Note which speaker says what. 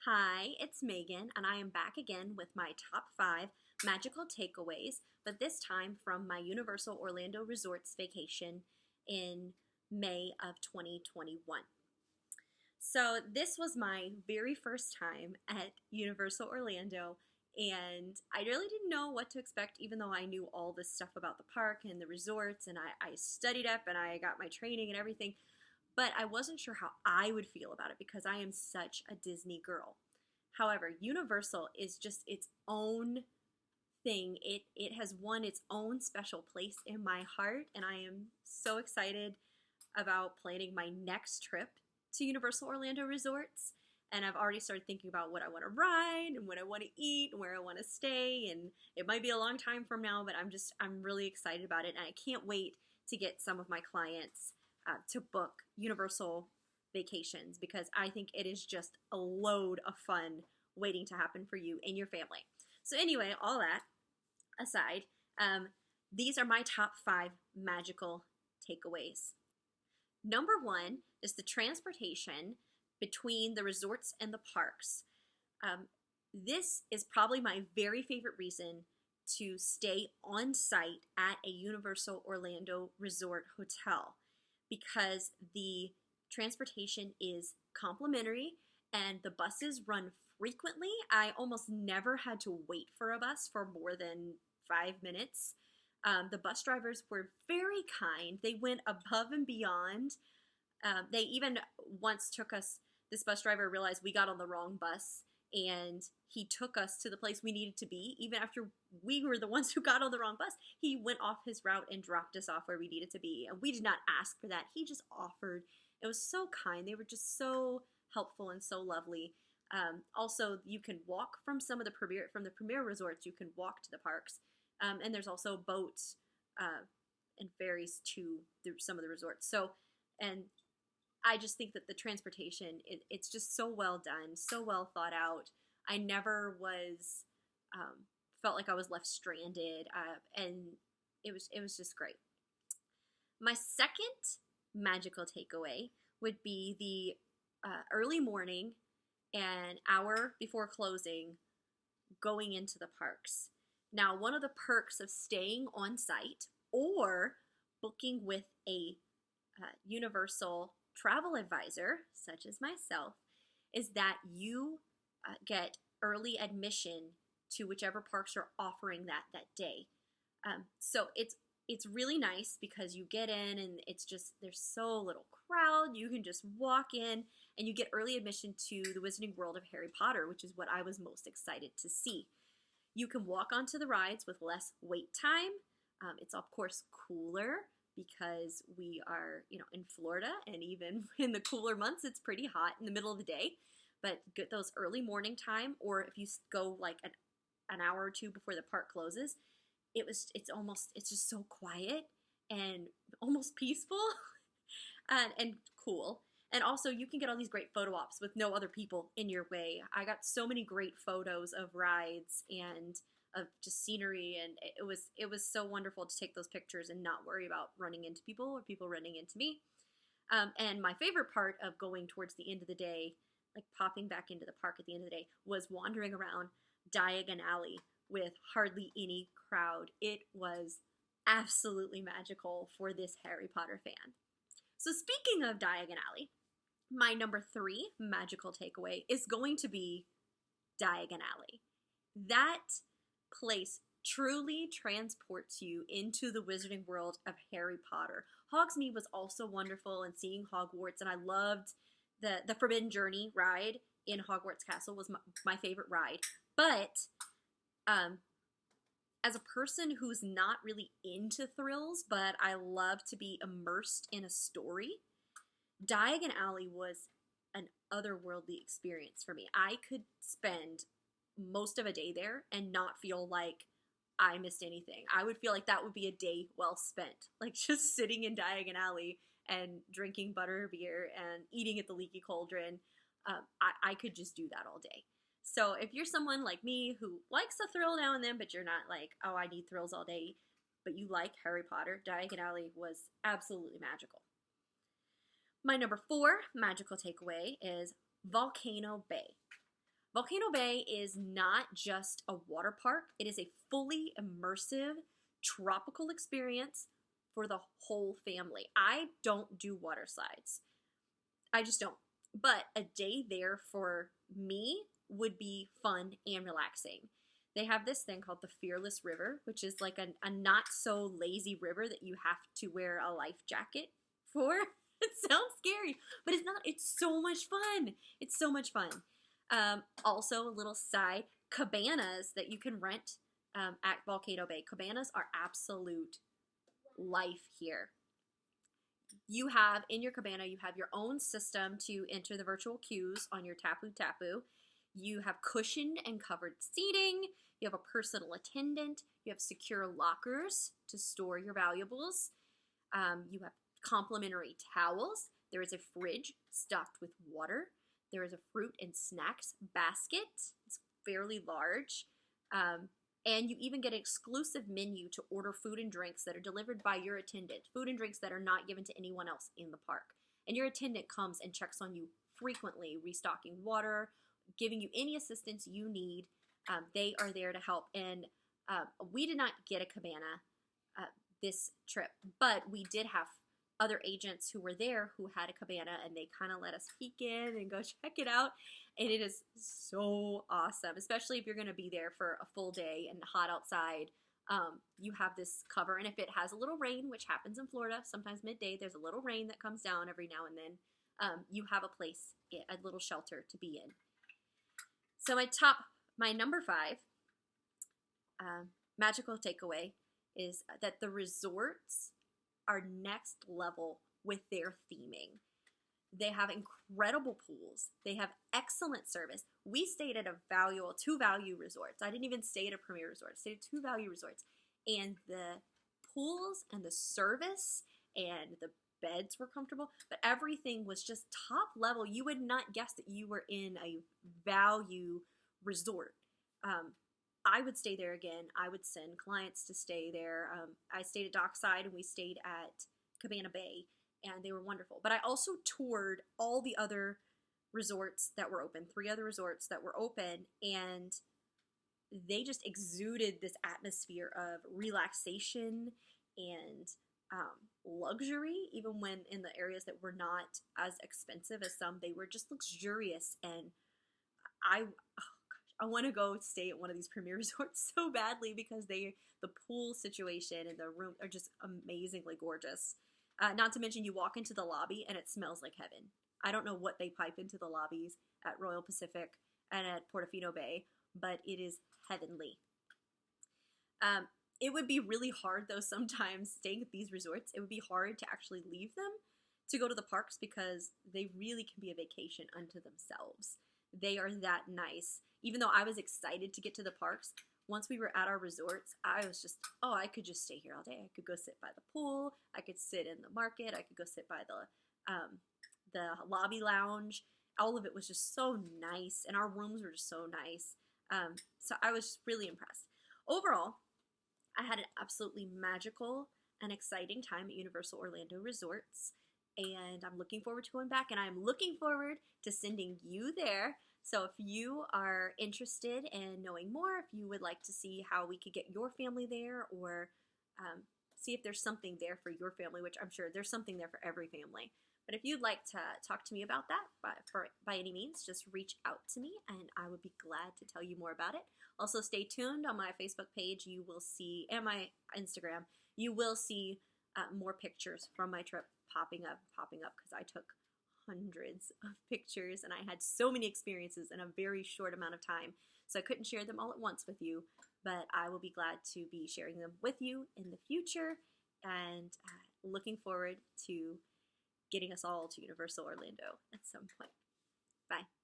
Speaker 1: Hi, it's Megan, and I am back again with my top 5 magical takeaways, but this time from my Universal Orlando Resorts vacation in May of 2021. So, this was my very first time at Universal Orlando, and I really didn't know what to expect, even though I knew all this stuff about the park and the resorts, and I studied up and I got my training and everything. But I wasn't sure how I would feel about it because I am such a Disney girl. However, Universal is just its own thing. It has won its own special place in my heart, and I am so excited about planning my next trip to Universal Orlando Resorts. And I've already started thinking about what I want to ride and what I want to eat and where I want to stay. And it might be a long time from now, but I'm really excited about it. And I can't wait to get some of my clients to book Universal vacations because I think it is just a load of fun waiting to happen for you and your family. So anyway, all that aside, these are my top 5 magical takeaways. Number 1 is the transportation between the resorts and the parks. This is probably my very favorite reason to stay on site at a Universal Orlando Resort hotel because the transportation is complimentary and the buses run frequently. I almost never had to wait for a bus for more than 5 minutes. The bus drivers were very kind. They went above and beyond. They even once took us, this bus driver realized we got on the wrong bus and he took us to the place we needed to be. Even after we were the ones who got on the wrong bus, he went off his route and dropped us off where we needed to be. And we did not ask for that. He just offered. It was so kind. They were just so helpful and so lovely. Also, you can walk from some of the premier resorts. You can walk to the parks, and there's also boats and ferries to some of the resorts. So, and I just think that the transportation, it's just so well done, so well thought out. I never was felt like I was left stranded, and it was just great. My second magical takeaway would be the early morning and hour before closing going into the parks. Now, one of the perks of staying on site or booking with a Universal travel advisor, such as myself, is that you get early admission to whichever parks are offering that day. So it's really nice because you get in and it's just, there's so little crowd. You can just walk in and you get early admission to the Wizarding World of Harry Potter, which is what I was most excited to see. You can walk onto the rides with less wait time. It's of course cooler because we are, in Florida, and even in the cooler months, it's pretty hot in the middle of the day. But get those early morning time, or if you go like an hour or two before the park closes, it's just so quiet and almost peaceful and cool. And also, you can get all these great photo ops with no other people in your way. I got so many great photos of rides and of just scenery, and it was so wonderful to take those pictures and not worry about running into people or people running into me. And my favorite part of going towards the end of the day, like popping back into the park at the end of the day, was wandering around Diagon Alley with hardly any crowd. It was absolutely magical for this Harry Potter fan. So speaking of Diagon Alley, my number 3 magical takeaway is going to be Diagon Alley. That place truly transports you into the Wizarding World of Harry Potter. Hogsmeade was also wonderful, and seeing Hogwarts, and I loved the Forbidden Journey ride in Hogwarts Castle was my favorite ride. But as a person who's not really into thrills, but I love to be immersed in a story, Diagon Alley was an otherworldly experience for me. I could spend most of a day there and not feel like I missed anything. I would feel like that would be a day well spent. Like just sitting in Diagon Alley and drinking butterbeer and eating at the Leaky Cauldron. I could just do that all day. So if you're someone like me who likes a thrill now and then, but you're not like, oh, I need thrills all day, but you like Harry Potter, Diagon Alley was absolutely magical. My number 4 magical takeaway is Volcano Bay. Volcano Bay is not just a water park, it is a fully immersive tropical experience for the whole family. I don't do water slides. I just don't. But a day there for me would be fun and relaxing. They have this thing called the Fearless River, which is like a not so lazy river that you have to wear a life jacket for. It sounds scary, but it's not. It's so much fun. It's so much fun. Also, a little side, cabanas that you can rent at Volcano Bay. Cabanas are absolute life here. You have, in your cabana, you have your own system to enter the virtual queues on your Tapu Tapu. You have cushioned and covered seating. You have a personal attendant. You have secure lockers to store your valuables. You have complimentary towels. There is a fridge stocked with water. There is a fruit and snacks basket. It's fairly large. And you even get an exclusive menu to order food and drinks that are delivered by your attendant. Food and drinks that are not given to anyone else in the park. And your attendant comes and checks on you frequently, restocking water, giving you any assistance you need. They are there to help. And we did not get a cabana this trip, but we did have other agents who were there who had a cabana, and they kind of let us peek in and go check it out. And it is so awesome, especially if you're going to be there for a full day and hot outside. You have this cover, and if it has a little rain, which happens in Florida, sometimes midday, there's a little rain that comes down every now and then. You have a place, a little shelter to be in. So my number 5 magical takeaway is that the resorts are next level with their theming. They have incredible pools. They have excellent service. We stayed at two value resorts. I didn't even stay at a premier resort. I stayed at 2 value resorts. And the pools and the service and the beds were comfortable, but everything was just top level. You would not guess that you were in a value resort. I would stay there again. I would send clients to stay there. I stayed at Dockside, and we stayed at Cabana Bay, and they were wonderful. But I also toured all the other resorts that were open, 3 other resorts that were open, and they just exuded this atmosphere of relaxation and luxury, even when in the areas that were not as expensive as some, they were just luxurious. And I want to go stay at one of these premier resorts so badly because the pool situation and the room are just amazingly gorgeous. Not to mention, you walk into the lobby and it smells like heaven. I don't know what they pipe into the lobbies at Royal Pacific and at Portofino Bay, but it is heavenly. It would be really hard, though, sometimes staying at these resorts. It would be hard to actually leave them to go to the parks because they really can be a vacation unto themselves. They are that nice. Even though I was excited to get to the parks, once we were at our resorts, I was just, I could just stay here all day. I could go sit by the pool. I could sit in the market. I could go sit by the lobby lounge. All of it was just so nice, and our rooms were just so nice. So I was just really impressed. Overall, I had an absolutely magical and exciting time at Universal Orlando Resorts, and I'm looking forward to going back, and I'm looking forward to sending you there. So if you are interested in knowing more, if you would like to see how we could get your family there, or see if there's something there for your family, which I'm sure there's something there for every family. But if you'd like to talk to me about that, by any means, just reach out to me, and I would be glad to tell you more about it. Also, stay tuned on my Facebook page. You will see, and my Instagram, you will see more pictures from my trip popping up, because I took hundreds of pictures, and I had so many experiences in a very short amount of time. So I couldn't share them all at once with you, but I will be glad to be sharing them with you in the future, and looking forward to getting us all to Universal Orlando at some point. Bye.